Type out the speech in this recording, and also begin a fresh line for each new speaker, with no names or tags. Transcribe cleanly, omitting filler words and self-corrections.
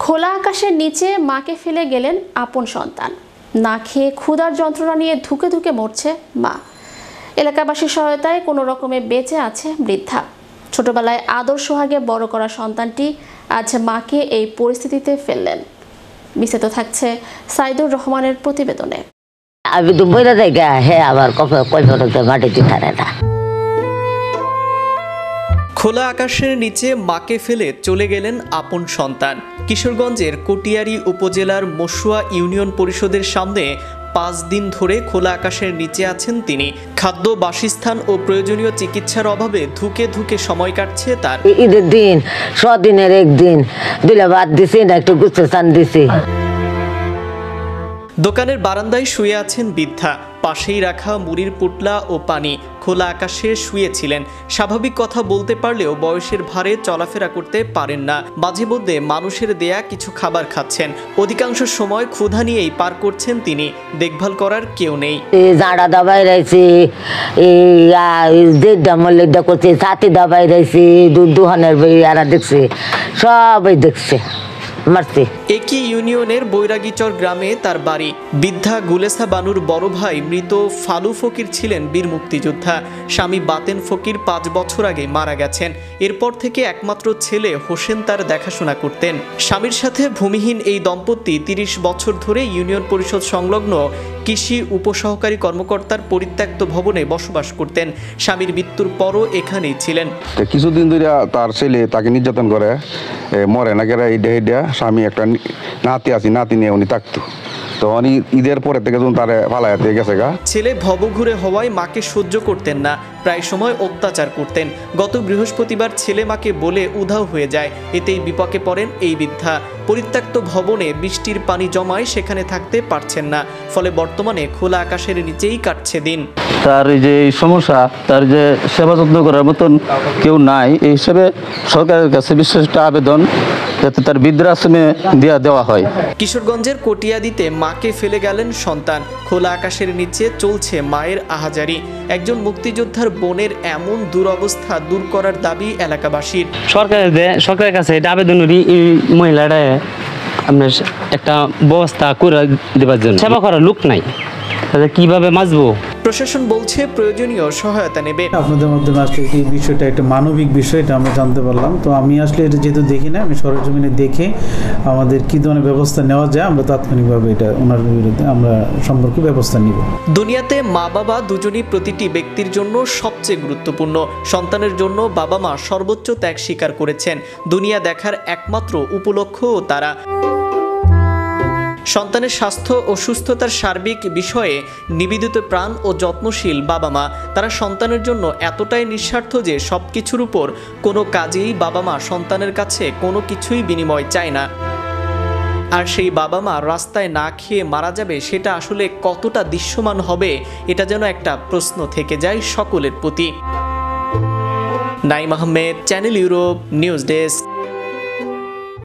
খোলা আকাশের নিচে মাকে ফেলে গেলেন আপন সন্তান। না খেয়ে ক্ষুধার যন্ত্রণা নিয়ে ধুকে ধুকে মরছে মা। এলাকাবাসীর সহায়তায় কোনো রকমে বেঁচে আছে বৃদ্ধা। ছোটবেলায় আদর সোহাগে বড় করা সন্তানটি আজ মাকে এই পরিস্থিতিতে ফেললেন। বিস্তারিত থাকছে সাইদুর রহমানের প্রতিবেদনে।
আমি তো বইরা জায়গা হ্যাঁ আবার মাটিতে থাকে না।
খোলা আকাশের নিচে মাকে ফেলে চলে গেলেন আপন সন্তান। কিশোরগঞ্জের কটিয়ারী উপজেলার মশুয়া ইউনিয়ন পরিষদের সামনে 5 দিন ধরে খোলা আকাশের নিচে আছেন তিনি। খাদ্য, বাসস্থান ও প্রয়োজনীয় চিকিৎসার অভাবে ধুকে ধুকে সময় কাটছে তার।
ঈদের দিন সদিনের একদিন দিলে ভাত দিছি না, একটু গুছতে চান দিছি।
দোকানের বারান্দায় শুয়ে আছেন বৃদ্ধা। পাশেই রাখা মুড়ির পুটলা ও পানি। খোলা আকাশে শুয়েছিলেন। স্বাভাবিক কথা বলতে পারলেও বয়সের ভারে চলাফেরা করতে পারেন না। মাঝে মধ্যে মানুষের দেয়া কিছু খাবার খাচ্ছেন। অধিকাংশ সময় ক্ষুধা নিয়েই পার করছেন তিনি। দেখভাল করার কেউ নেই।
জাঁড়া দাবাই রয়েছে, মল্লিকটা করছে, ছাতি দাবাই রয়েছে, দুধ দুহানের বইয়ারা দেখছে, সবাই দেখছে।
একই ইউনিয়নের বৈরাগীচর গ্রামে তার বাড়ি। বৃদ্ধা গুলেসা বানুর বড় ভাই মৃত ফালু ফকির ছিলেন বীর মুক্তিযোদ্ধা। স্বামী বাতেন ফকির 5 বছর আগে মারা গেছেন। এরপর থেকে একমাত্র ছেলে হোসেন তার দেখাশোনা করতেন। স্বামীর সাথে ভূমিহীন এই দম্পতি 30 বছর ধরে ইউনিয়ন পরিষদ সংলগ্ন কৃষি উপসহকারী কর্মকর্তার পরিত্যক্ত ভবনে বসবাস করতেন। স্বামীর মৃত্যুর পরও এখানেই ছিলেন।
কিছুদিন ধরে তার ছেলে তাকে নির্যাতন করে, মরে না গেলে এইটা স্বামী একটা নাতি আছে, নাতি নিয়ে উনি থাকতো। তো উনি ঈদের পরে থেকে যখন তারে ফালাইতে গেছে গা।
ছেলে ভবঘুরে হওয়ায় মাকে সহ্য করতেন না, প্রায় সময় অত্যাচার করতেন। গত বৃহস্পতিবার ছেলে মাকে বলে উধাও হয়ে যায়। এতেই বিপাকে পড়েন এই বৃদ্ধা। পরিত্যক্ত ভবনে বৃষ্টির পানি জমায়, সেখানে থাকতে পারছেন না। ফলে বর্তমানে খোলা আকাশের নিচেই কাটছে দিন।
তার যে সমস্যা, তার যে সেবা যত্ন করার মতন কেউ নাই, এই হিসেবে সরকারের কাছে বিশেষ একটা আবেদন যাতে তার বৃদ্ধাশ্রমে দেওয়া হয়।
কিশোরগঞ্জের কটিয়াদিতে মাকে ফেলে গেলেন সন্তান। খোলা আকাশের নিচে চলছে মায়ের আহাজারি। একজন মুক্তিযোদ্ধার বোনের এমন দুরবস্থা দূর করার দাবি এলাকাবাসীর।
সরকারের কাছে এটা আবেদন করি, এই মহিলাটা আপনার একটা ব্যবস্থা করে দেবার জন্য। সেবা করার লোক নাই, কিভাবে মাজবো?
প্রশাসন বলছে প্রয়োজনীয় সহায়তা নেবে।
আপনাদের মাধ্যমে আসলে এই বিষয়টা একটা মানবিক বিষয়, এটা আমরা জানতে পারলাম। তো আমি আসলে এটা যেহেতু দেখি না, আমি সরেজমিনে দেখে আমাদের কী ধরনের ব্যবস্থা নেওয়া যায় আমরা তাৎক্ষণিকভাবে এটা ওনার বিরুদ্ধে আমরা সম্পর্কে ব্যবস্থা নিব।
দুনিয়াতে মা বাবা দুজনই প্রতিটি ব্যক্তির জন্য সবচেয়ে গুরুত্বপূর্ণ। সন্তানের জন্য বাবা মা সর্বোচ্চ ত্যাগ স্বীকার করেছেন। দুনিয়া দেখার একমাত্র উপলক্ষ্যও তারা। সন্তানের স্বাস্থ্য ও সুস্থতার সার্বিক বিষয়ে নিবেদিত প্রাণ ও যত্নশীল বাবা মা। তারা সন্তানের জন্য এতটাই নিঃস্বার্থ যে সবকিছুর উপর কোনো কাজেই বাবা মা সন্তানের কাছে কোনো কিছুই বিনিময় চায় না। আর সেই বাবা মা রাস্তায় না খেয়ে মারা যাবে, সেটা আসলে কতটা দৃশ্যমান হবে, এটা যেন একটা প্রশ্ন থেকে যায় সকলের প্রতি। Naim Ahmed, channel Europe, news desk.